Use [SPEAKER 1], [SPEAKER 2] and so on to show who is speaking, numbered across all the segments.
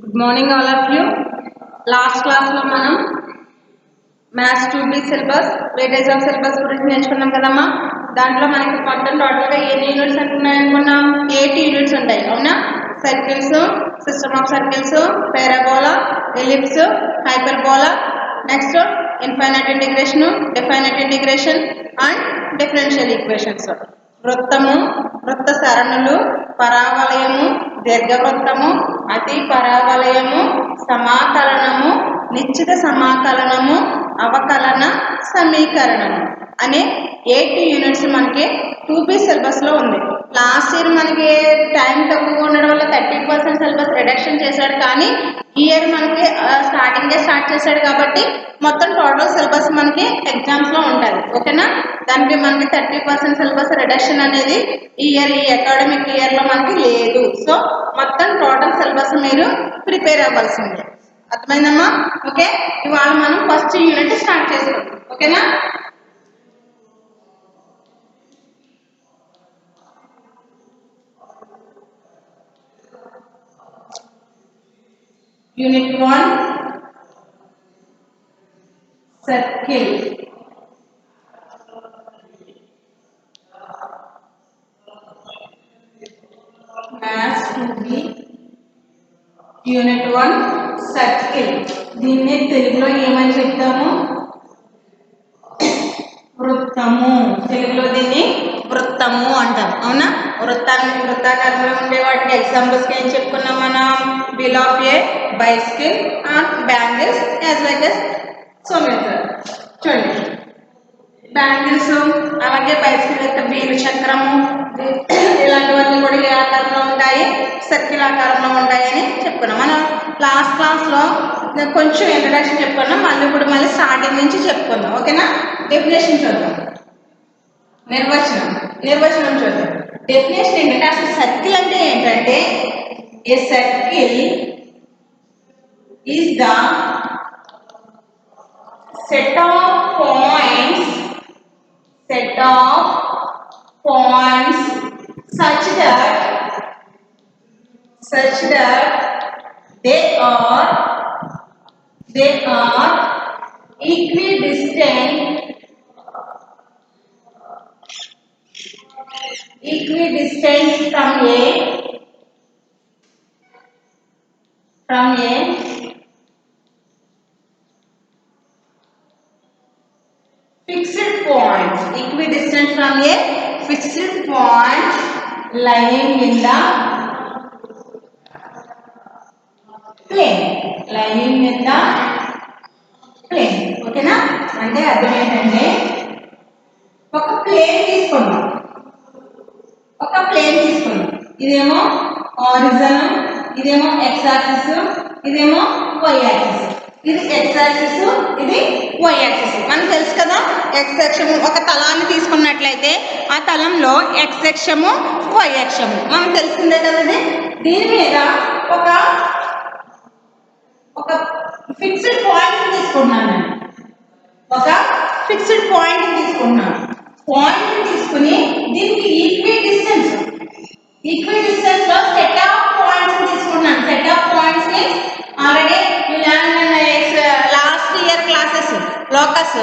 [SPEAKER 1] Good morning all of you. Last క్లాస్లో మనం maths 2B syllabus weightage of syllabus గురించి నేర్చుకున్నాం కదమ్మా. దాంట్లో మనకి మొత్తం టోటల్గా ఎన్ని యూనిట్స్ అనుకున్నాం? 8 యూనిట్స్ ఉంటాయి, అవునా? Circles, system of circles, parabola, ellipse, hyperbola, next infinite integration, definite integration and differential equations. వృత్తము, వృత్త సరణులు, పరావలయము, దీర్ఘవృత్తము, అతి పరావలయము, సమాకలనము, నిశ్చిత సమాకలనము, అవకలన సమీకరణము అనే 8 యూనిట్స్ మనకి 2B సిలబస్లో ఉంది. లాస్ట్ ఇయర్ మనకి టైం తక్కువగా ఉండడం వల్ల 30% సిలబస్ రిడక్షన్ చేశాడు, కానీ ఈ ఇయర్ మనకి స్టార్ట్ చేశాడు కాబట్టి మొత్తం టోటల్ సిలబస్ మనకి ఎగ్జామ్స్లో ఉంటుంది, ఓకేనా? దానికి మనకి 30% సిలబస్ రిడక్షన్ అనేది ఈ అకాడమిక్ ఇయర్లో మనకి లేదు. సో మొత్తం టోటల్ సిలబస్ మీరు ప్రిపేర్ అవ్వాల్సిందే, అర్థమైందమ్మా? ఓకే, ఇవాళ మనం ఫస్ట్ యూనిట్ స్టార్ట్ చేసుకుంటాం, ఓకేనా? Unit 1 circle. Maths 2B unit 1 circle. దీన్ని తెలుగులో ఏమని చెప్తాము? వృత్తము. తెలుగులో దీన్ని వృత్తము అంటాం, అవునా? వృత్తాకారంలో ఉండే వాటికి ఎగ్జాంపుల్స్ ఏం చెప్పుకున్నాం మనం? Wheel of a bicycle and bangles as like as so many. చూడండి, బ్యాంగిల్స్ అలాగే బైసికల్ యొక్క వీలు చక్రము ఇలాంటివన్నీ కూడా ఏ ఆకారంలో ఉంటాయి? సర్కిల్ ఆకారంలో ఉంటాయి అని చెప్పుకున్నాం. మనం లాస్ట్ క్లాస్లో కొంచెం ఇంట్రడక్షన్ చెప్పుకున్నాం, మళ్ళీ స్టార్టింగ్ నుంచి చెప్పుకుందాం, ఓకేనా? డెఫినేషన్ చూద్దాం. నిర్వచనం చూద్దాం. డెఫినేషన్ ఏంటంటే, అసలు సర్కిల్ అంటే ఏంటంటే, a circle is the set of points such that they are equidistant from a fixed point, equidistant from a fixed point lying in the plane, ఓకేనా? అంటే అర్థం ఏంటంటే, ఒక ప్లేన్ తీసుకున్నాం, ఇదేమో ఆరిజిన్, ఇదేమో ఎక్స్ యాక్సిస్, ఇదేమో వై యాక్సిస్. ఇది ఎక్స్ యాక్సిస్, ఇది వై యాక్సిస్. మనకు తెలుసు కదా, ఎక్స్ అక్షము ఒక తలాన్ని తీసుకున్నట్లయితే ఆ తలంలో ఎక్స్ అక్షము, వై అక్షము మనకు తెలిసిందే కదండి. దీని మీద ఒక ఫిక్స్డ్ పాయింట్ తీసుకున్నాను, పాయింట్ తీసుకుని దీనికి ఈక్వి డిస్టెన్స్ లో సెట్ ఆఫ్ పాయింట్స్ తీసుకున్నాను. సెట్ ఆఫ్ పాయింట్స్ ని already last year classes locus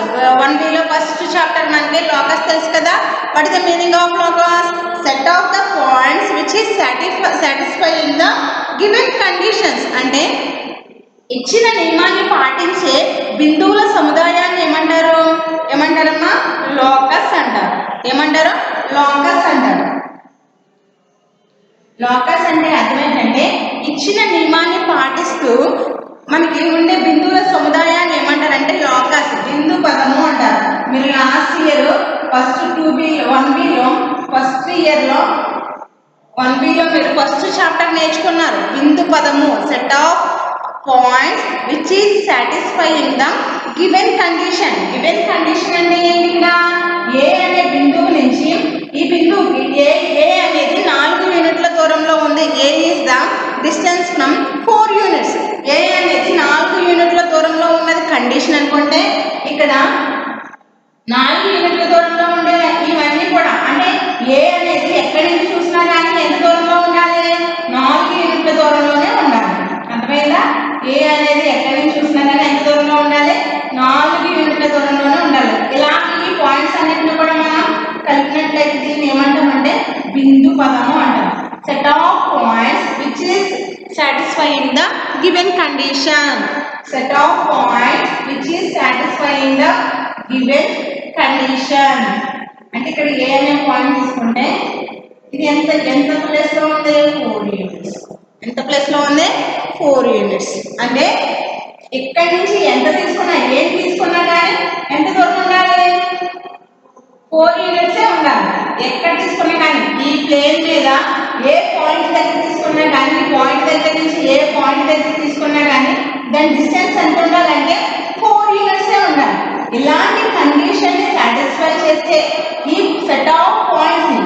[SPEAKER 1] 1B లో ఫస్ట్ చాప్టర్ మనకి లోకస్ తెలుసు కదా. What is the meaning of locus? Set of the points which is satisfying the given conditions. అంటే ఇచ్చిన నియమాన్ని పాటించే బిందువుల సముదాయాన్ని ఏమంటారమ్మా? లోకస్ అంటారు. లోకస్ అంటే అర్థం ఏంటంటే, ఇచ్చిన నియమాన్ని పాటిస్తూ మనకి ఉండే బిందువుల సముదాయాన్ని ఏమంటారంటే లోకస్, బిందు పదము అంటారు. మీరు లాస్ట్ ఇయర్ ఫస్ట్ 1Bలో మీరు ఫస్ట్ చాప్టర్ నేర్చుకున్నారు. బిందు పదము, set of points which is satisfying the given condition. అంటే ఇక్కడ ఏ అనే బిందువు నుంచి ఈ బిందువుకి ఏ అనేది 4 యూనిట్ల దూరంలో ఉంది. A is the distance from 4 units. A అనేది 4 యూనిట్ల దూరంలో ఉన్నది కండిషన్ అనుకుంటే, ఇక్కడ 4 యూనిట్ల దూరంలో ఉండే ఇవన్నీ కూడా, అంటే ఏ అనేది ఎక్కడి నుంచి చూసినా కానీ ఎంత దూరంలో ఉండాలి? 4 యూనిట్ల దూరంలోనే ఉండాలి, అర్థమైందా? which is satisfying the given condition. Set of points which is satisfying the given condition. అంటే ఇక్కడ ఏ అనే పాయింట్ తీసుకుంటే ఇది ఎంత ప్లేస్ లో ఉంది 4 యూనిట్స్. ఎంత ప్లేస్ లో ఉంది 4 యూనిట్స్. అంటే ఇక్కడ నుంచి ఎంత తీసుకున్నా ఏం తీసుకున్నా కానీ ఎంత దూరం ఉండాలి 4 యూనిట్సే ఉండాలి. ఎక్కడ తీసుకున్నా కానీ ఈ ప్లేన్ మీద ఏ పాయింట్ దగ్గర తీసుకున్నా కానీ పాయింట్ దగ్గర నుంచి ఏ పాయింట్ దగ్గర తీసుకున్నా కానీ దాని డిస్టెన్స్ ఎంత ఉండాలంటే 4 యూనిట్సే ఉండాలి. ఇలాంటి కండిషన్ ని సాటిస్ఫై చేసే ఈ సెట్ ఆఫ్ పాయింట్స్ ని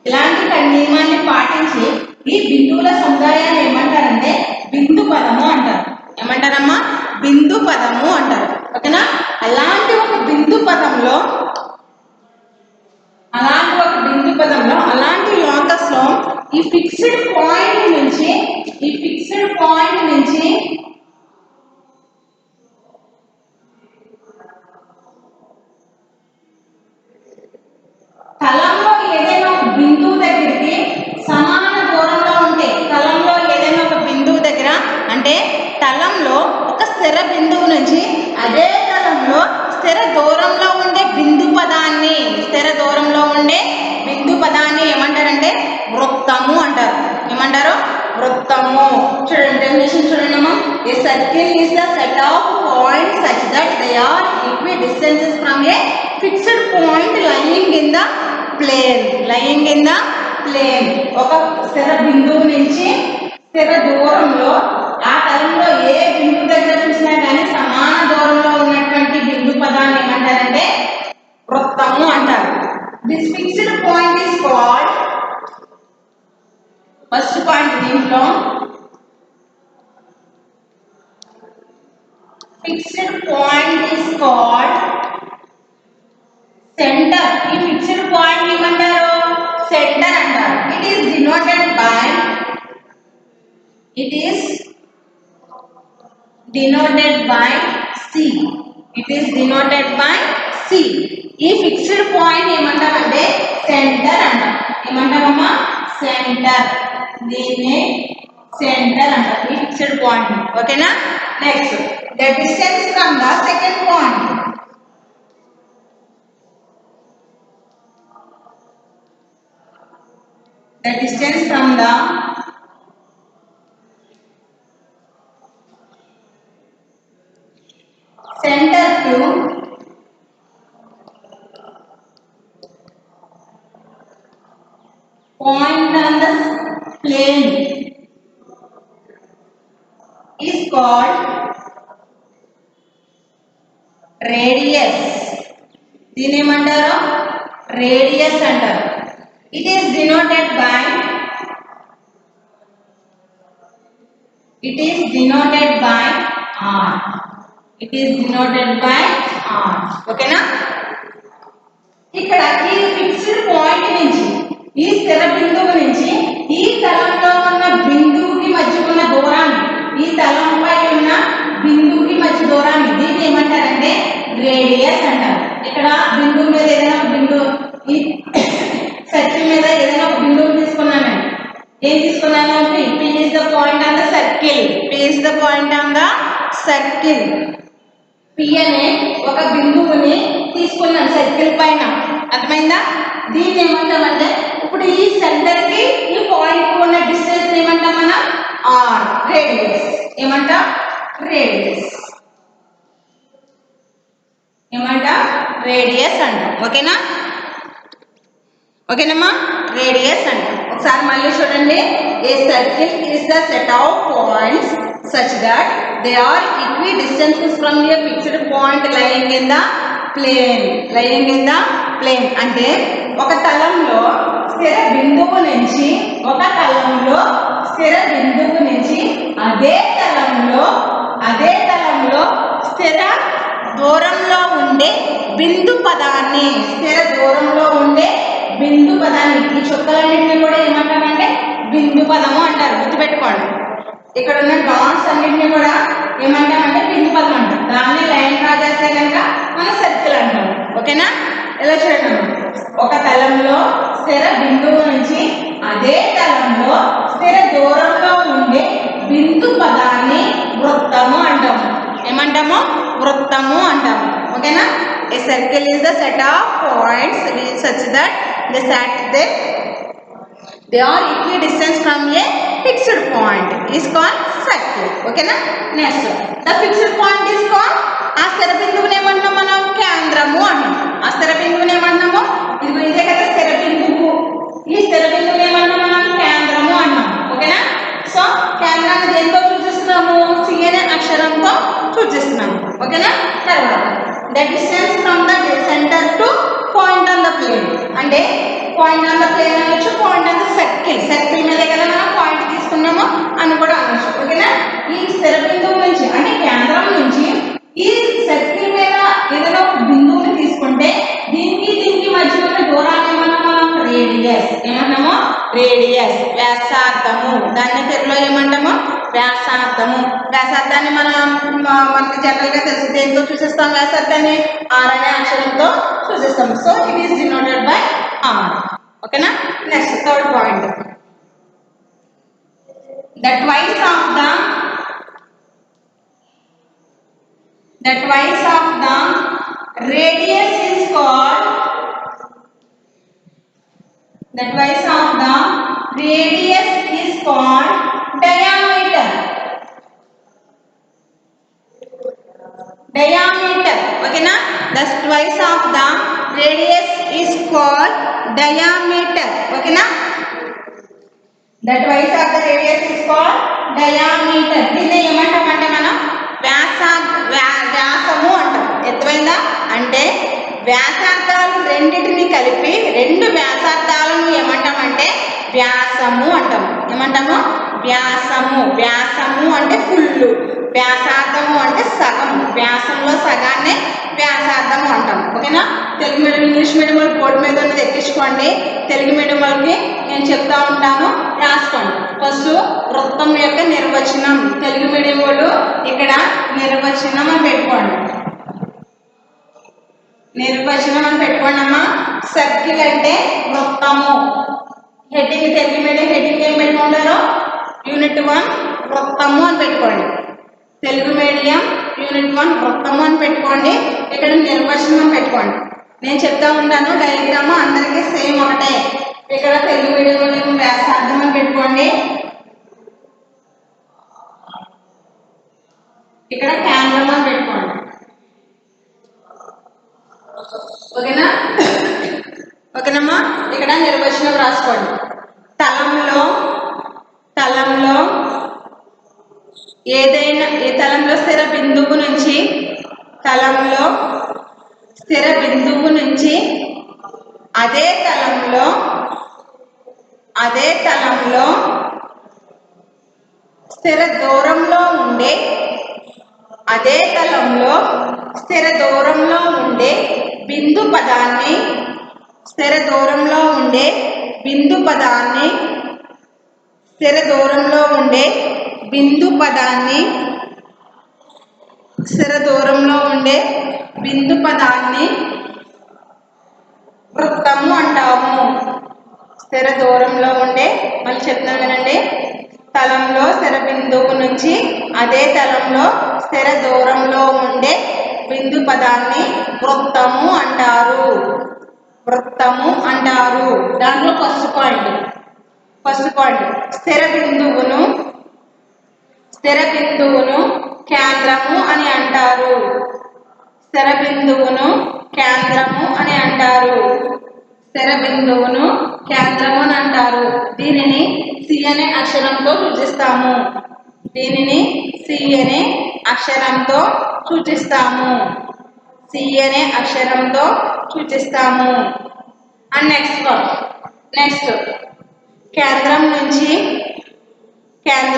[SPEAKER 1] ఇలాంటి నియమాన్ని పాటించి ఈ బిందువుల సముదాయాన్ని ఏమంటారంటే బిందు పదము అంటారు. ఏమంటారమ్మా బిందు పదము అంటారు. ఓకేనా. అలాంటి ఒక బిందు పదంలో అలాంటి లోకస్ లో ఈ ఫిక్స్డ్ పాయింట్ నుంచి తలంలో ఏదైనా ఒక బిందువు దగ్గరికి సమాన దూరంలో ఉంటే తలంలో ఏదైనా ఒక బిందువు దగ్గర అంటే తలంలో ఒక స్థిర బిందువు నుంచి అదే తలంలో స్థిర దూరంలో ఉండే బిందు పదాన్ని ఏమంటారంటే వృత్తము అంటారు. ఏమంటారు వృత్తము. చూడండి డెఫినిషన్ చూడండి. A circle is the set of points such that they are equidistances from a fixed point lying in the plane. ఒక స్థిర బిందువు నుంచి స్థిర దూరంలో ఆ తలంలో ఏ బిందువు దగ్గర చూసినా కానీ సమాన దూరంలో ఉన్నటువంటి బిందు పదాన్ని ఏమంటారంటే వృత్తము అంటారు. This fixed point is called first point దీంట్లో fixed point is called centre. ఈ ఫిక్స్డ్ పాయింట్ ఏమంటారు సెంటర్ అంటారు. It is denoted by C. ఈ ఫిక్స్డ్ పాయింట్ ఏమంటారంటే సెంటర్ అంటారు. ఏమంటారమ్మా సెంటర్. దీన్ని సెంటర్ అంటారు ఈ ఫిక్స్డ్ పాయింట్. ఓకేనా. Next the distance from the second point. The distance from the center to point on the plane is called radius. దీని ఏమంటారు రేడియస్ అంటారు. It is denoted by R. ఓకేనా. ఇక్కడ ఈ ఫిక్స్డ్ పాయింట్ నుంచి ఈ స్థిర బిందువు నుంచి ఈ తలంలో ఉన్న బిందువుకి మధ్య ఉన్న దూరాన్ని ఈ తలంపై ఉన్న బిందువుకి మధ్య దూరాన్ని దీన్ని ఏమంటారంటే రేడియస్ అంటారు. ఇక్కడ బిందువు మీద ఏదైనా బిందువు ఈ సర్కిల్ మీద ఏదైనా ఒక బిందువు తీసుకున్నానండి. ఏం తీసుకున్నాను P is the point on the circle. P అనే ఒక బిందువుని తీసుకున్నాను సర్కిల్ పైన. అర్థమైందా. దీన్ని ఏమంటామంటే ఇప్పుడు ఈ సెంటర్ కి ఈ పాయింట్ కు ఉన్న డిస్టెన్స్ ఏమంటాం మనం R రేడియస్. ఏమంటాం రేడియస్ అంటాం. ఓకేనా. ఓకేనమ్మా రేడియస్ అంటాం. ఒకసారి మళ్ళీ చూడండి. A circle is the set of points such that they are equidistances from a fixed point lying in the plane. అంటే ఒక తలంలో స్థిర బిందువు నుంచి అదే తలంలో స్థిర దూరంలో ఉండే బిందు పదాన్ని ఈ చుక్కలన్నింటినీ కూడా ఏమంటారంటే బిందు పదము అంటారు. గుర్తుపెట్టుకోండి. ఇక్కడ ఉన్న డాట్స్ అన్నింటినీ కూడా ఏమంటామంటే బిందు పదం అంటారు. దాన్ని లైన్ డ్రా చేస్తే కనుక మనం సర్కిల్ అంటాం. ఓకేనా. ఇలా చూడండి. ఒక తలంలో స్థిర బిందువు నుంచి అదే తలంలో స్థిర దూరంలో వృత్తము అంటాము. ఓకేనా? A circle is the set of points such that they are equidistant from a fixed point is called circle. ఓకేనా? Next the fixed point is called ఆ స్థిర బిందువుని ఏమంటాం మనం? కేంద్రము అంటాం. ఆ స్థిర బిందువుని ఏమంటాము? ఇదే కదా స్థిర బిందువు. ఈ స్థిర బిందువుని ఏమంటాం మనం? కేంద్రము అంటాం. ఓకేనా? సో కేంద్రాన్ని దేంతో సూచిస్తున్నాము? సి అనే అక్షరంతో సూచిస్తున్నాము. ఓకేనా? తర్వాత the distance from the center to point on the plane అంటే పాయింట్ ఆన్ ద ప్లేన్ అనొచ్చు, పాయింట్ ఆన్ ద సర్కిల్ మీదే కదా మనం పాయింట్ తీసుకున్నాము అని కూడా అనొచ్చు. ఓకేనా? ఈ స్థిర బిందువు నుంచి అంటే కేంద్రం నుంచి ఈ సర్కిల్ మీద ఏదైనా ఒక బిందువుని తీసుకుంటే దీనికి మధ్య ఉన్న దూరాన్ని ఏమన్నాము? రేడియస్. ఏమన్నాము? రేడియస్, వ్యాసార్థము. దాన్ని తెలుగులో ఏమంటాము? వ్యాసార్థము. వ్యాసార్థాన్ని మనకి జనరల్ గా తెలుసు. దేంతో సూచిస్తాం వ్యాసార్థాన్ని? ఆర్ అనే అక్షరంతో సూచిస్తాం. So it is denoted by R. ఓకేనా? Next third point. The twice of the radius is called diameter. ఓకేనా? The twice of the radius is called diameter. ఓకేనా? The twice of the radius is called diameter. దీన్ని ఏమంటామంటే మనం వ్యాసము అంటాం. ఎత్తువైందా అంటే వ్యాసార్థాలు రెండింటిని కలిపి రెండు వ్యాసార్థాలను ఏమంటామంటే వ్యాసము అంటాము. ఏమంటాము? వ్యాసము అంటే ఫుల్, వ్యాసార్థము అంటే సగం. వ్యాసంలో సగాన్ని వ్యాసార్థము అంటాం. ఓకేనా? తెలుగు మీడియం ఇంగ్లీష్ మీడియం వాళ్ళు బోర్డు మీద ఉన్నది ఎక్కించుకోండి. తెలుగు మీడియం వాళ్ళకి నేను చెప్తా ఉంటాను, రాసుకోండి. ఫస్ట్ వృత్తం యొక్క నిర్వచనం. తెలుగు మీడియం వాళ్ళు ఇక్కడ నిర్వచనం అని పెట్టుకోండి. అమ్మా. సర్కిల్ అంటే వృత్తము. హెడ్డింగ్ తెలుగు మీడియం హెడ్డింగ్ ఏం పెట్టుకుంటారో యూనిట్ 1 వృత్తము అని పెట్టుకోండి. తెలుగు మీడియం యూనిట్ 1 వృత్తము అని పెట్టుకోండి. ఇక్కడ నిర్వచనం పెట్టుకోండి. నేను చెప్తా ఉంటాను డయాగ్రామ్ అందరికీ సేమ్ ఒకటే. ఇక్కడ తెలుగు మీడియం వ్యాసార్థం అని పెట్టుకోండి. ఇక్కడ కేంద్రం అని పెట్టుకోండి. ఓకేనమ్మా? ఇక్కడ నిర్వచనం రాసుకోండి. తలంలో ఏదైనా ఈ తలంలో స్థిర బిందువు నుంచి అదే తలంలో స్థిర దూరంలో ఉండే బిందు పదాన్ని వృత్తము అంటాము. స్థిర దూరంలో ఉండే, మళ్ళీ చెప్తాను వినండి. తలంలో స్థిర బిందువు నుంచి అదే తలంలో స్థిర దూరంలో ఉండే బిందు పదాన్ని వృత్తము అంటారు. దాంట్లో ఫస్ట్ పాయింట్ స్థిర బిందువును కేంద్రము అని అంటారు. దీనిని సి అనే అక్షరంతో సూచిస్తాము. అండ్ నెక్స్ట్ కేంద్రం నుంచి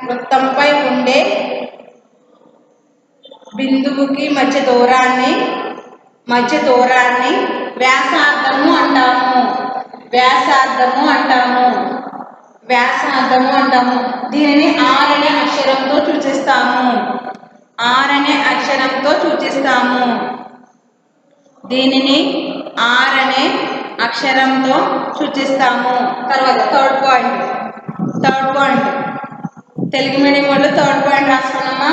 [SPEAKER 1] వృత్తంపై ఉండే బిందువుకి మధ్య దూరాన్ని మధ్య దూరాన్ని వ్యాసార్థము అంటాము. వ్యాసార్థము అంటాము. వ్యాసార్థము అంటాము. దీనిని ఆర్ అనే అక్షరంతో సూచిస్తాము. ఆర్ అనే అక్షరంతో సూచిస్తాము. దీనిని ఆర్ అనే అక్షరంతో సూచిస్తాము. తర్వాత థర్డ్ పాయింట్ తెలుగు మీడియం వాళ్ళు థర్డ్ పాయింట్ రాసుకున్నామా.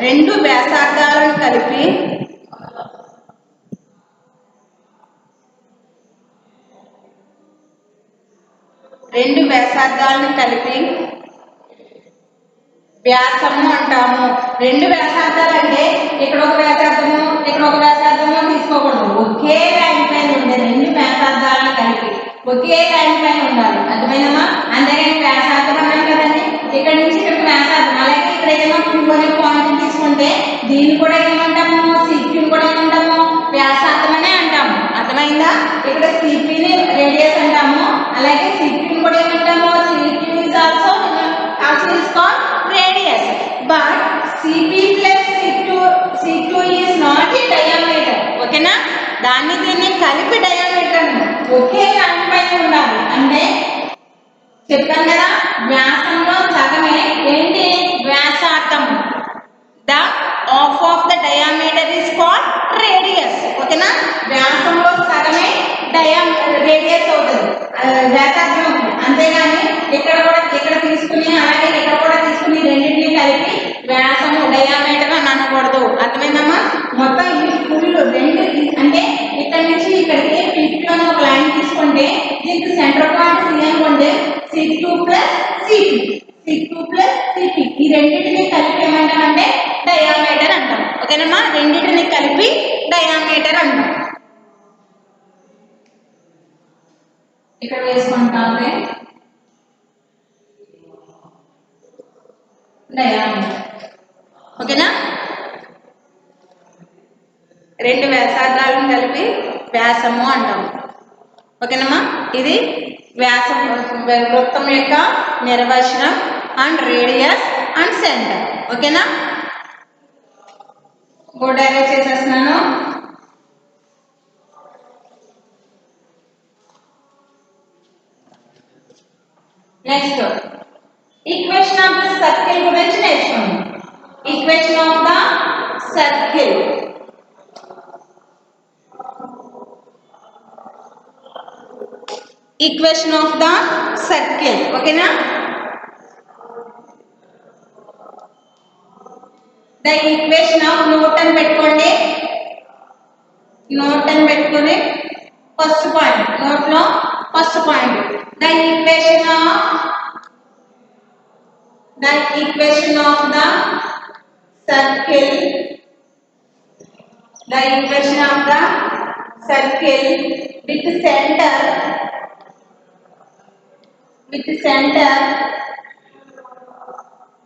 [SPEAKER 1] రెండు వ్యాసార్థాలను కలిపి వ్యాసము అంటాము. రెండు వ్యాసార్థాలు అంటే ఇక్కడ ఒక వ్యాసార్థము ఇక్కడ ఒక వ్యాసార్థము తీసుకోకూడదు. ఒకే లైన్ పైన ఉండే రెండు వ్యాసార్థాలను కలిపి ఒకే లైన్ పైన ఉండాలి. అర్థమైనమా? అంతేగాని వ్యాసార్థం అన్నాం కదండి, ఇక్కడ నుంచి ఇక్కడికి వ్యాసార్థం. అలాగే ఇక్కడ ఏమో కొన్ని పాయింట్ తీసుకుంటే దీన్ని కూడా ఏమంటాము, సిపిని కూడా ఏమంటాము, వ్యాసార్థం అనే అంటాము. అర్థమైందా? ఇక్కడ సిపిని రేడియస్ అంటాము. అలాగే సిపిని కూడా ఏమంటాము, CP is also is called radius, but CP plus C2 is not a diameter. ఓకేనా? దాన్ని దీన్ని కలిపి డయామీటర్ ఒకే లైన్ పైన ఉండాలి. అంటే చెప్పాను కదా, వ్యాసంలో సగమే ఏంటి, వ్యాసార్థం. The half of the diameter is called radius. ఓకేనా? వ్యాసంలో సగమే రేడియస్ అవుతుంది, వ్యాసార్థం అవుతుంది. అంతేగాని ఇక్కడ తీసుకుని అలాగే ఇక్కడ కూడా తీసుకుని రెండింటిని కలిపి వ్యాసము డయామీటర్ అని అనకూడదు. అర్థమైందమ్మా? మొత్తం ఈ ఫుల్ రెండు అంటే ఇక్కడ నుంచి ఇక్కడికి 50 అని ఒక లైన్ తీసుకుంటే దీనికి సెంటర్ పాయింట్ సి అనుకోండి, C2 ప్లస్ సిపి ఈ రెండింటిని కలిపి ఏమంటామంటే డయామీటర్ అంటాం. ఓకేనమ్మా? రెండింటిని కలిపి డయామీటర్ అంటాం. ఇక్కడ వేసుకుంటామే డయామీటర్. ఓకేనా? రెండు వ్యాసార్థాలను కలిపి వ్యాసము అంటాము. ఓకేనమ్మా? ఇది వ్యాసం వృత్తం యొక్క నిర్వచనం అండ్ రేడియస్ అండ్ సెంటర్. ఓకేనా? బోర్డు అరేంజ్ చేసేస్తున్నాను. Next equation of the circle గురించి నేర్చుకుందాం. Equation of the circle. Equation of the circle. ఓకేనా? ద ఈక్వేషన్ ఆఫ్ నోట్ అని పెట్టుకోండి. నోట్ అని పెట్టుకుని ఫస్ట్ పాయింట్, నోట్ లో first point, the equation of the equation of the circle with center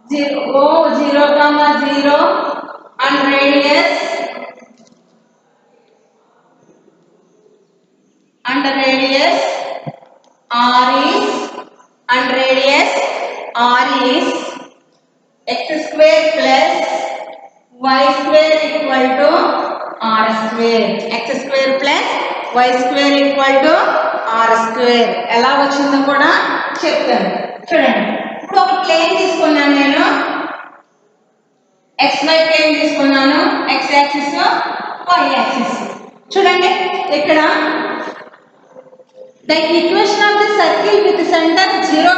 [SPEAKER 1] 0, and radius r is x square plus y square equal to r square. x square plus y square equal to r square. ఎలా వచ్చిందో కూడా చెప్తాను. చూడండి, ఇప్పుడు ఒక plane తీసుకున్నాను నేను, xy plane తీసుకున్నాను, x యాక్సిస్ y యాక్సిస్. చూడండి ఇక్కడ the equation of the circle with center 0,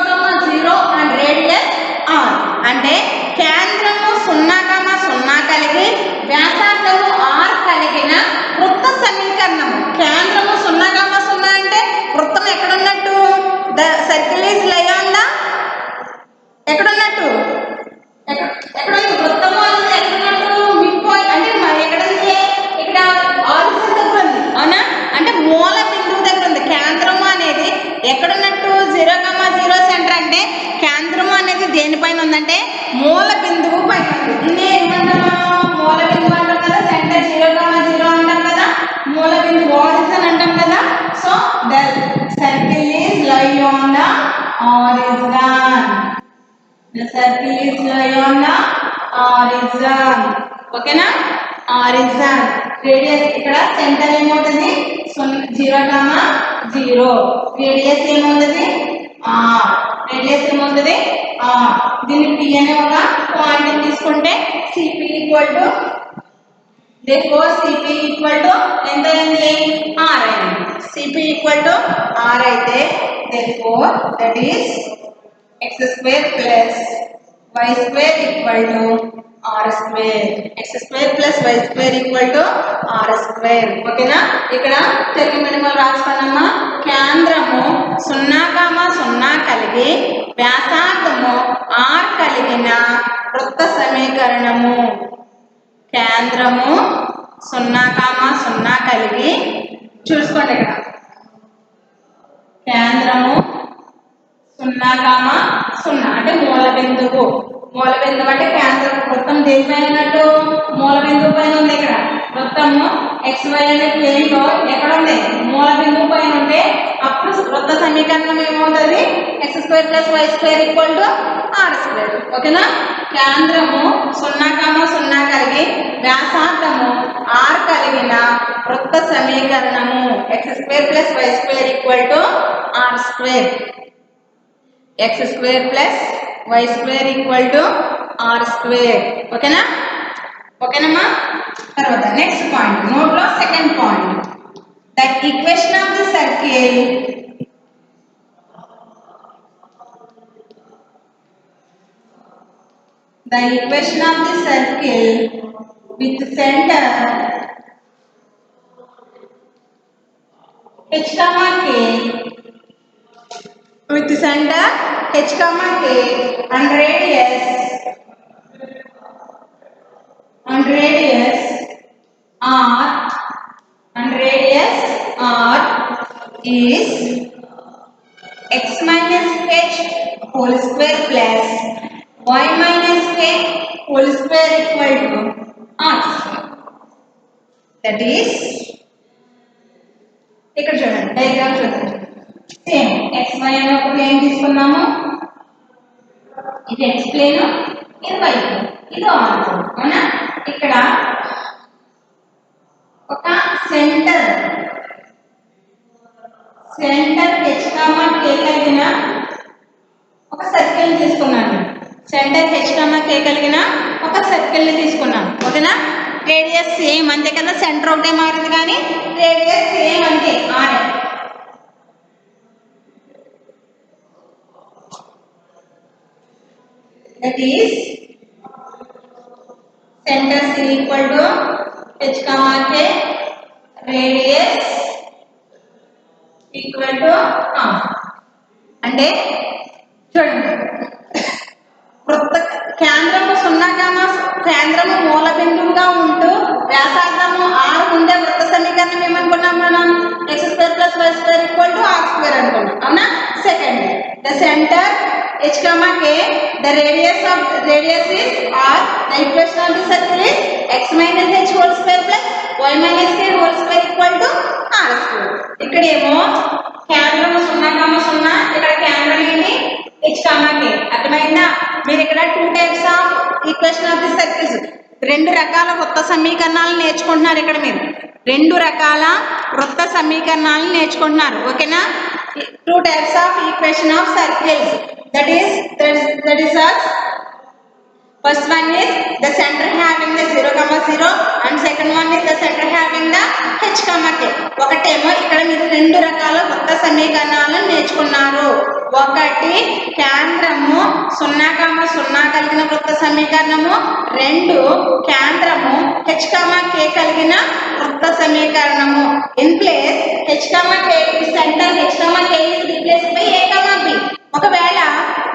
[SPEAKER 1] 0 and radius r అంటే కేంద్రము 0, 0 కలిగి వ్యాసార్థము r కలిగిన వృత్త సమీకరణము. కేంద్రము 0, 0 అంటే వృత్తం ఎక్కడ ఉన్నట్టు, the circle is lie on the ఎక్కడ ఉన్నట్టు, ఎక్కడ వృత్తము అనేది ఎక్కడ ఉన్నట్టు, మిడ్ పాయింట్ అంటే ఎక్కడ ఉంది, ఇక్కడ ఆరిజిన్ దగ్గర ఉంది. అవునా? అంటే మూల బిందువు దగ్గర ఉంది. కేంద్రము అనేది ఎక్కడున్నట్టు, 0, 0 సెంటర్ అంటే కేంద్రము అనేది దేనిపైన ఉందంటే మూల బిందువు పైన ఉంది. దీన్ని ఏమంటాము, మూల బిందువు అంటాం కదా. సెంటర్ 0, 0 అంటాం కదా, మూల బిందువు ఆరిజిన్ అంటాం కదా. So the circle is lie on the origin. The circle is lie on the horizon. ఓకేనా? ఆరిజిన్. రేడియస్ ఇక్కడ సెంటర్ ఏమవుతుంది, 0, 0. రేడియస్ ఏముంది r. రేడియస్ ఏముంది r. దీన్ని p అనే ఒక పాయింట్ తీసుకుంటే cp equal to therefore cp equal to ఎంత అయింది r అయింది. cp ఈక్వల్ టు r అయితే therefore that is x square plus y square equal to r square. x square plus y square equal to r square. ఓకేనా? ఇక్కడ తెలుగు మీడియంలో రాసుకున్నామా, కేంద్రము 0,0 కలిగి వ్యాసార్థము r కలిగిన వృత్త సమీకరణము. కేంద్రము 0,0 కలిగి, చూసుకోండి ఇక్కడ కేంద్రము 0,0 అంటే మూల బిందువు. మూల బిందువు అంటే కేంద్రం వృత్తం దేనిపైన ఉన్నట్టు మూల బిందువు పైన ఉంది. ఇక్కడ వృత్తము xy అనే ప్లేన్ లో ఎక్కడ ఉంది మూల బిందువు పైన ఉంటే అప్పుడు వృత్త సమీకరణం ఏమవుతుంది x square plus y square equal to r square. ఓకేనా? కేంద్రము 0,0 కలిగి వ్యాసార్థము r కలిగిన వృత్త సమీకరణము x square plus y square equal to r square. x square plus y square equal to r square. ఓకేనా? ఓకేనమ్మా? తర్వాత నెక్స్ట్ పాయింట్ నోట్ లో second point, the equation of the circle with centre h, k with center h, k and radius r is x minus h whole square plus y minus k whole square equal to r. That is, ఇక్కడ చూడండి diagram చూద్దాం. Same xy అనే ఒక plane తీసుకున్నాము, ఇది x plane, ఇది y plane, ఇది r plane. అవునా? ఇక్కడ ఒక సెంటర్ h, k కలిగిన ఒక సర్కిల్ తీసుకున్నాను. సెంటర్ h, k కలిగిన ఒక సర్కిల్ ని తీసుకున్నాను. ఓకేనా? రేడియస్ సేమ్ అంతే కదా, సెంటర్ ఒకటే మారింది కానీ రేడియస్ సేమ్ అంతే r. That is, center C equal to h, k, radius equal to r. అంటే చూడండి, వృత్త కేంద్రము 0, కేంద్రము మూల బిందువుగా ఉంటూ వ్యాసార్థము r ఉండే వృత్త సమీకరణం ఏమనుకున్నాం మనం x square plus y square equal to r square అనుకున్నాం. అవునా? Second, the centre h, k, the radius is r, the equation of the circle is x minus h whole square plus y minus k whole square equal to r square. ఇక్కడ ఏమో కేంద్రం 0,0, ఇక్కడ కేంద్రం ఏంటి h, k. అర్థమైందా? మీరు ఇక్కడ 2 types of equation of the circles, 2 రకాల వృత్త సమీకరణాలను నేర్చుకుంటున్నారు. ఇక్కడ మీరు 2 రకాల వృత్త సమీకరణాలను నేర్చుకుంటున్నారు. ఓకేనా? 2 types of equation of circles. That is as first one is the center having the 0,0 and second one is the center having the h, k. ఒకటేమో ఇక్కడ మీరు 2 రకాల వృత్త సమీకరణాలను నేర్చుకున్నారు. ఒకటి కేంద్రము 0,0 కలిగిన వృత్త సమీకరణము, 2 కేంద్రము h, k కలిగిన వృత్త సమీకరణము. In place h, k centre h, k is replaced by a, b. ఒకవేళ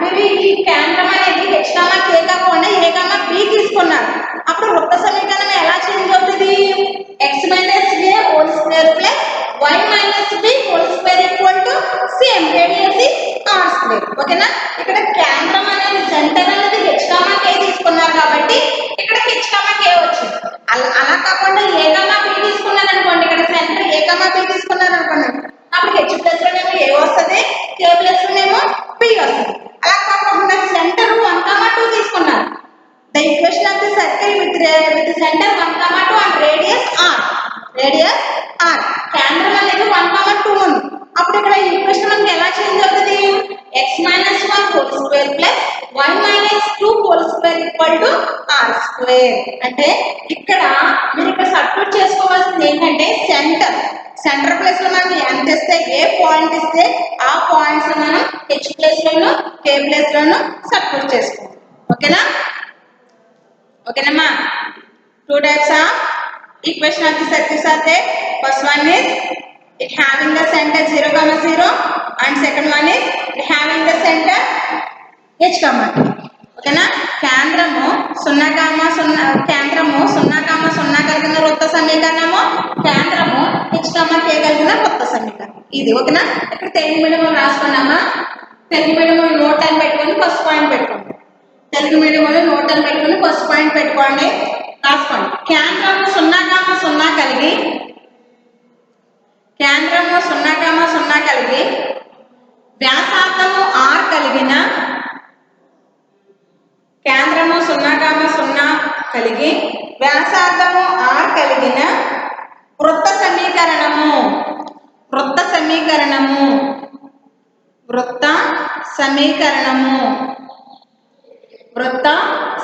[SPEAKER 1] మీరు ఈ కేంద్రం అనేది h, k కాకుండా a, b తీసుకున్నారు, అప్పుడు వృత్త సమీకరణం ఎలా చేంజ్ అవుతుంది? x minus a whole square plus y minus b whole square equal to same radius is r square. ఓకేనా? ఇక్కడ కేంద్రం అనేది సెంటర్ అనేది h, k తీసుకున్నారు కాబట్టి ఇక్కడ h, k వచ్చింది. అలా కాకుండా a, b తీసుకున్నారు అనుకోండి, ఇక్కడ సెంటర్ a, b తీసుకున్నారు అనుకోండి, అప్పుడు h ప్లస్ లోనేమో a వస్తుంది, k ప్లస్ లోనేమో b వస్తుంది. అలా కాకుండా సెంటర్ 1, 2 తీసుకున్నారు. The equation of the circle with center 1, 2 and radius r. కేంద్రం అనేది 1, 2 ఉంది. x minus 1 whole square plus y minus 2 whole square equal to r square. అంటే ఇక్కడ మీరు ఇక్కడ సబ్స్టిట్యూట్ చేసుకోవాల్సింది ఏంటంటే సెంటర్ ప్లేస్ లో మనం ఎంత ఇస్తే ఏ పాయింట్ ఇస్తే ఆ పాయింట్స్ మనం h ప్లేస్ లోను k ప్లేస్ లోను సబ్స్టిట్యూట్ చేసుకోవాలి. ఓకేనా ఓకేనమ్మా. Two types of equation of the circuits are there. First one is it having the center 0, 0 and second one is it having the center h, ఓకేనా. కేంద్రము 0, 0 కేంద్రము 0, 0 కలిగిన వృత్త సమీకరణము, కేంద్రము h, k కలిగిన వృత్త సమీకరణం ఇది. ఓకేనా. ఇక్కడ తెలుగు మీడియం రాసుకున్నామా. తెలుగు మీడియం నోట్ అని పెట్టుకొని ఫస్ట్ పాయింట్ పెట్టుకోండి. తెలుగు మీడియంలో నోట్ అని పెట్టుకొని ఫస్ట్ పాయింట్ పెట్టుకోండి, రాసుకోండి. కేంద్రము 0, 0 కలిగి కేంద్రము 0, 0 కలిగి వ్యాసార్థము r కలిగిన కేంద్రము 0, 0 కలిగి వ్యాసార్థము r కలిగిన వృత్త సమీకరణము వృత్త సమీకరణము వృత్త సమీకరణము వృత్త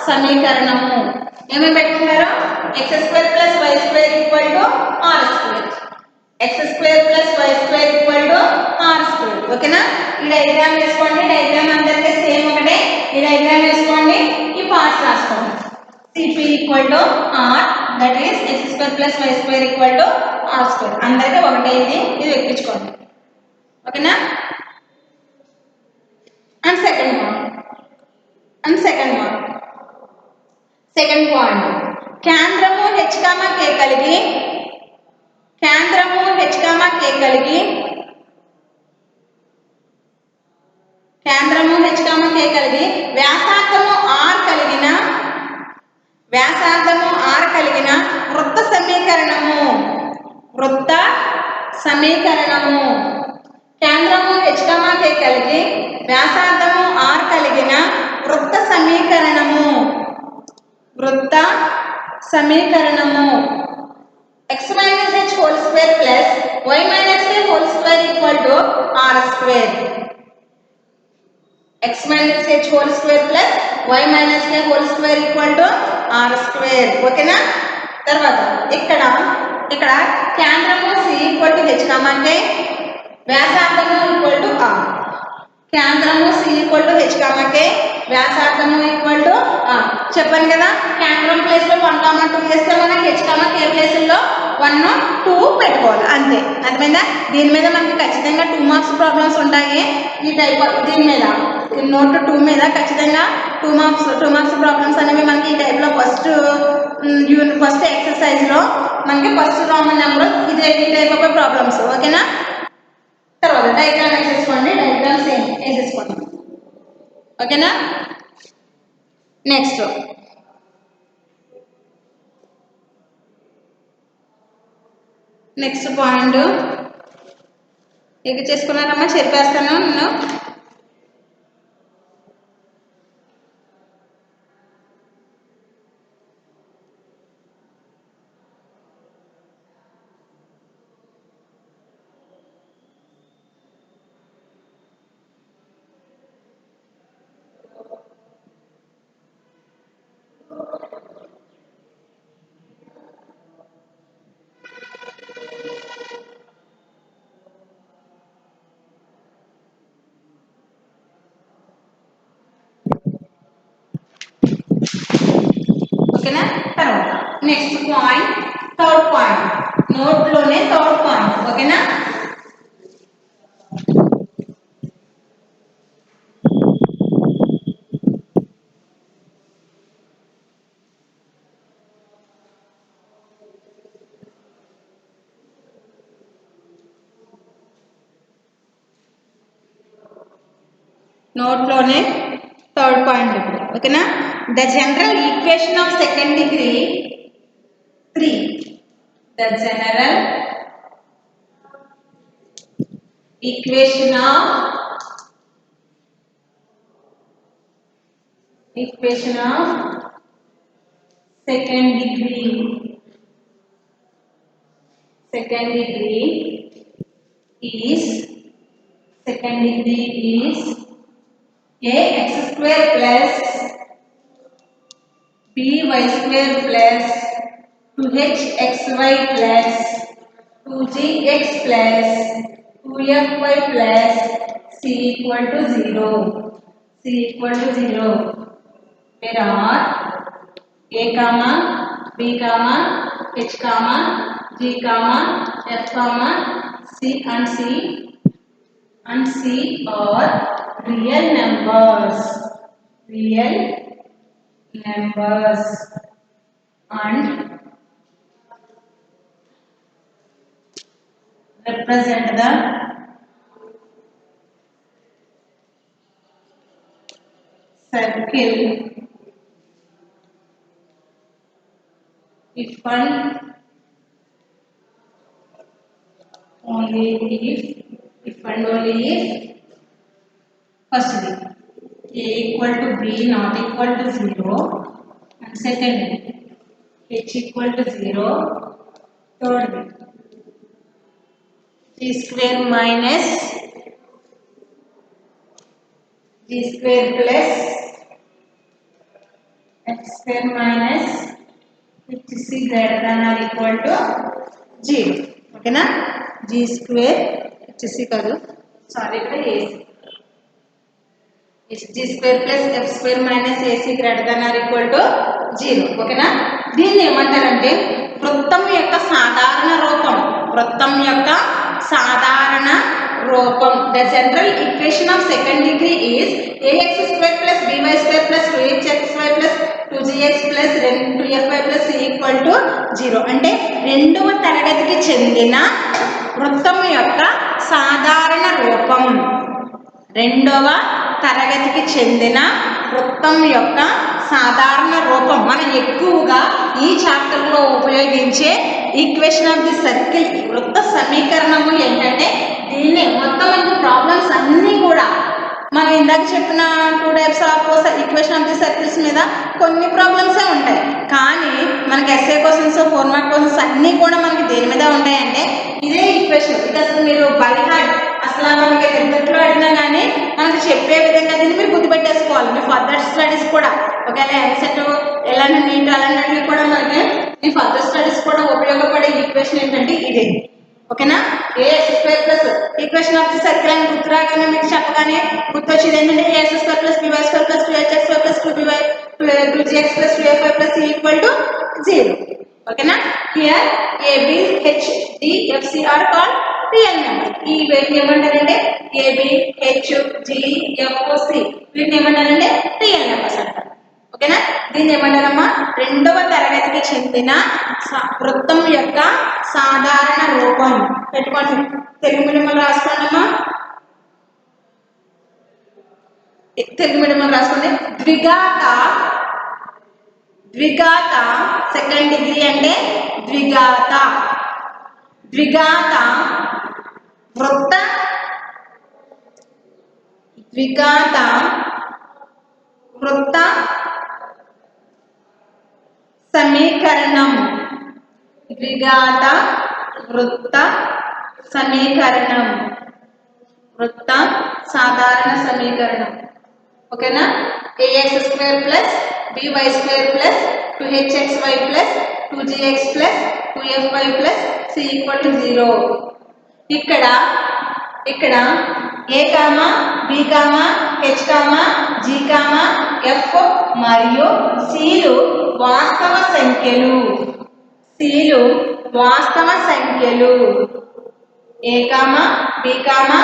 [SPEAKER 1] సమీకరణము ఏమేమి పెట్టుకున్నారు? x² + y² = r², x² + y² = r². ఓకేనా. ఈ డయాగ్రామ్ వేసుకోండి. డయాగ్రామ్ అందరికీ సేమ్ ఒకటే. ఈ డయాగ్రామ్ వేసుకోండి, ఈ పార్ట్స్ రాసుకోండి. Cp = r, that is x² + y² = r². అందరికీ ఒకటే. ఇది ఎక్కించుకోండి. ఓకేనా. అండ్ సెకండ్ పాయింట్ కేంద్రము h, k కలిగి కేంద్రము h, k కలిగి కేంద్రము h, k కలిగి వ్యాసార్థము r కలిగిన వృత్త సమీకరణము కేంద్రము h, k కలిగి వ్యాసార్థము r కలిగిన వృత్త సమీకరణము x minus h whole square plus y minus k whole square equal to r square. x minus h whole square plus y minus k whole square equal to r square. ఓకేనా. తర్వాత ఇక్కడ కేంద్రము c = h, k వ్యాసార్థము = r. కేంద్రము c = h, k వ్యాసార్థము r. చెప్పాను కదా, కేంద్రం place లో 1, 2 వేస్తే మనకి h, k ప్లేసుల్లో 1, 2 పెట్టుకోవాలి అంతే. అర్థమైందా? దీని మీద మనకి ఖచ్చితంగా 2 మార్క్స్ ప్రాబ్లమ్స్ ఉంటాయి. ఈ టైప్ దీని మీద నోట్ 2 మీద ఖచ్చితంగా 2 మార్క్స్ ప్రాబ్లమ్స్ అనేవి మనకి ఈ టైప్లో ఫస్ట్ ఎక్సర్సైజ్ లో మనకి ఫస్ట్ రామన్ నెంబర్ ఇదే ఈ టైప్ ఆఫ్ ప్రాబ్లమ్స్. ఓకేనా. తర్వాత డయాగ్రామ్ వేసేసుకోండి. డయాగ్రామ్ సేమ్ వేసేసుకోండి. ఓకేనా. నెక్స్ట్ పాయింట్ ఇక చేసుకున్నారమ్మా, చెప్పేస్తాను నేను. ఓకేనా. తర్వాత నెక్స్ట్ పాయింట్, థర్డ్ పాయింట్ నోట్లోనే థర్డ్ పాయింట్. ఓకేనా. నోట్లోనే థర్డ్ పాయింట్. ఓకేనా. The general equation of second degree 3. ద జనరల్ ఈక్వేషన్ ఆఫ్ second degree is ax square plus by square plus 2hxy plus 2gx plus 2fy plus c equal to 0. C equal to 0. Where are a comma b comma h comma g comma f comma c and c are real numbers and represent the circle if and only if first a equal to b not equal to 0 and second h equal to 0, third g square minus g square plus x square minus hc greater than or equal to 0. Okay na? g square hc కాదు sorry ఇక్కడ ac g square plus f square minus ac greater than or equal to 0. ఓకేనా? దీన్ని ఏమంటారంటే వృత్తం యొక్క సాధారణ రూపం the general equation of second degree is ax square plus by square plus 2hxy plus 2gx plus 2fy plus c equal to 0. అంటే రెండవ తరగతికి చెందిన వృత్తం యొక్క సాధారణ రూపం మనం ఎక్కువగా ఈ చాప్టర్ లో ఉపయోగించే ఈక్వేషన్ ఆఫ్ ది సర్కిల్ వృత్త సమీకరణము ఏంటంటే దీన్ని మొత్తం మనకు ప్రాబ్లమ్స్ అన్నీ కూడా మనం ఇందాక చెప్పిన 2 types of equation of the circles మీద కొన్ని ప్రాబ్లమ్సే ఉంటాయి కానీ మనకి ఎస్ఏ క్వశ్చన్స్ 4 మార్క్ క్వశ్చన్స్ అన్నీ కూడా మనకి దేని మీద ఉంటాయంటే ఇదే ఈక్వేషన్. ఇది అసలు మీరు బై హార్ట్ అసలు మనకి రిజల్ట్లో అడిగినా కానీ మనకి చెప్పే విధంగా దీన్ని మీరు గుర్తుపెట్టేసుకోవాలి. మీ ఫర్దర్ స్టడీస్ కూడా ఒకవేళ ఎంసెట్ ఎలాంటి నీట్ అలాంటివి కూడా మనకి మీ ఫర్దర్ స్టడీస్ కూడా ఉపయోగపడే ఈక్వేషన్ ఏంటంటే ఇదే. ఓకేనా? ax square plus equation of the circle అని గుర్తురాగానే మీకు చెప్పగానే గుర్తొచ్చేది ఏంటంటే ax square plus by square plus 2hxy plus 2gx plus 2fy plus c equal to 0. ఓకేనా? Here a b h d f c are called real number. ఈ వీటిని ఏమంటారంటే a b h g f c వీటిని ఏమంటారంటే real numbers అంటారు. ఓకేనా? దీన్ని ఏమంటారమ్మా రెండవ తరగతికి చెందిన వృత్తం యొక్క సాధారణ రూపం. పెట్టుకోండి, తెలుగు మీడియంలో రాసుకోండమ్మా, తెలుగు మీడియంలో రాసుకోండి. ద్విఘాత సెకండ్ డిగ్రీ అంటే ద్విఘాత వృత్త సమీకరణం. వృత్త సాధారణ సమీకరణం. ఓకేనా? ax square plus by square plus 2hxy plus 2gx plus 2fy plus c equal to 0. ఇక్కడ a comma b comma h comma g comma f మరియు c లు వాస్తవ సంఖ్యలు. a comma b comma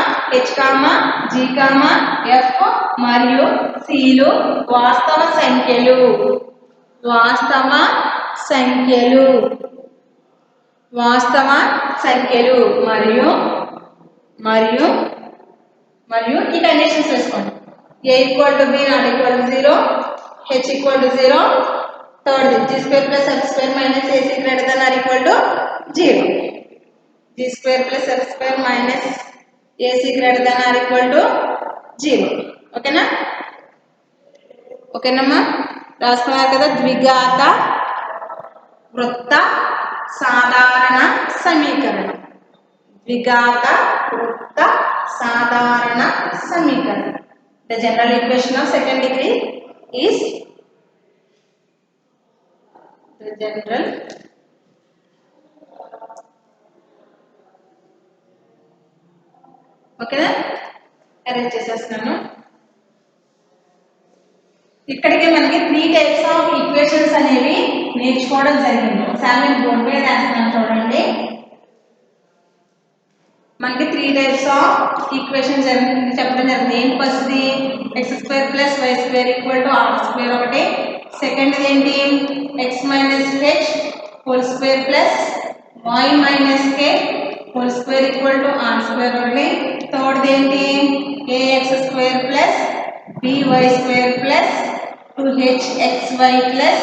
[SPEAKER 1] h comma g comma f మరియు c లు వాస్తవ సంఖ్యలు. మరియు ఈ కండిషన్స్ వేసుకోండి. a equal to b not equal to 0, h equal to 0, third g square plus f square minus ac greater than or equal to 0. g square plus f square minus ac greater than or equal to 0. ఓకేనమ్మా? రాస్తున్నారు కదా? ద్విఘాత వృత్త సాధారణ సమీకరణం. The general equation of second degree is the general ఓకేనా arrange చేసేస్తున్నాను. ఇక్కడికి మనకి 3 టైప్స్ ఆఫ్ ఈక్వేషన్స్ అనేవి నేర్చుకోవడం జరిగింది. ఒకసారి నేను బోర్డు మీద రాస్తున్నాను చూడండి. మనకి 3 టైప్స్ ఆఫ్ ఈక్వేషన్స్ చెప్పడం జరిగింది. ఏంటి ఫస్ట్ది x² + y² = r² ఒకటి. సెకండ్ది ఏంటి x - h whole square plus y - k whole square = r² ఒకటి. థర్డ్ది ఏంటి ax² + by² + 2hxy +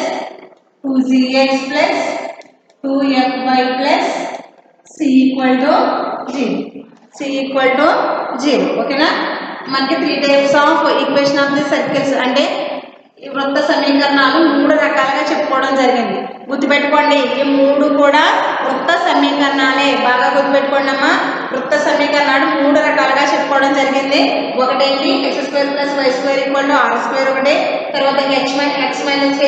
[SPEAKER 1] 2zx + 2fy + c = 0. ఓకేనా మనకి 3 types of equation of the circles అంటే ఈ వృత్త సమీకరణాలు 3 రకాలుగా చెప్పుకోవడం జరిగింది. గుర్తుపెట్టుకోండి ఈ 3 కూడా వృత్త సమీకరణాలే. బాగా గుర్తుపెట్టుకోండి అమ్మా. వృత్త సమీకరణాలు 3 రకాలుగా చెప్పుకోవడం జరిగింది. ఒకటేంటి x² + y² = r² ఒకటి. తర్వాత x -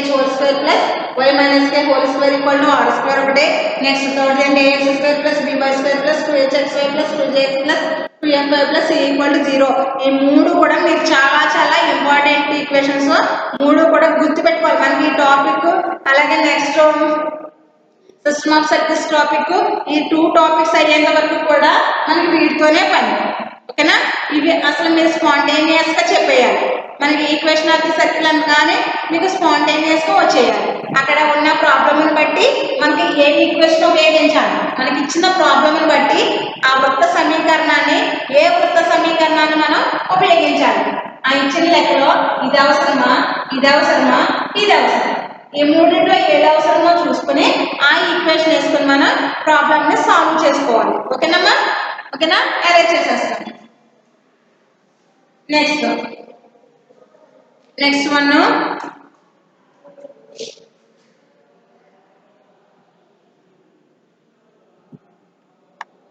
[SPEAKER 1] h whole square plus y - k whole square = r² ఒకటి. నెక్స్ట్ థర్డ్ ఏంటి ax² + by² + 2hxy + 2zx + 2fy + c = 0. ఈ 3 కూడా మీకు చాలా చాలా ఇంపార్టెంట్ ఈక్వేషన్స్. 3 కూడా గుర్తుపెట్టుకోవాలి. మనకి ఈ టాపిక్ అలాగే next system of circles topic ఈ 2 టాపిక్స్ అయ్యేంత వరకు కూడా మనకి వీటితోనే పని. ఓకేనా ఇవి అసలు మీరు స్పాంటేనియస్ గా చెప్పేయాలి. మనకి ఈక్వేషన్ ఆఫ్ ది సర్కిల్ అనగానే మీకు స్పాంటేనియస్ గా వచ్చేయాలి. అక్కడ ఉన్న ప్రాబ్లమ్ని బట్టి మనకి ఏ ఈక్వేషన్ ఉపయోగించాలి. మనకి ఇచ్చిన ప్రాబ్లమ్ని బట్టి ఆ వృత్త సమీకరణాన్ని ఏ వృత్త సమీకరణాన్ని మనం ఉపయోగించాలి. ఆ ఇచ్చిన లెక్కలో ఇది అవసరమా, ఇది అవసరమా, ఇది అవసరం, ఈ మూడింటిలో ఏది అవసరమో చూసుకుని ఆ ఈక్వేషన్ వేసుకుని మనం ప్రాబ్లమ్ ని సాల్వ్ చేసుకోవాలి. ఓకేనమ్మా. ఓకేనా అరేంజ్ చేసేస్తాం. Next one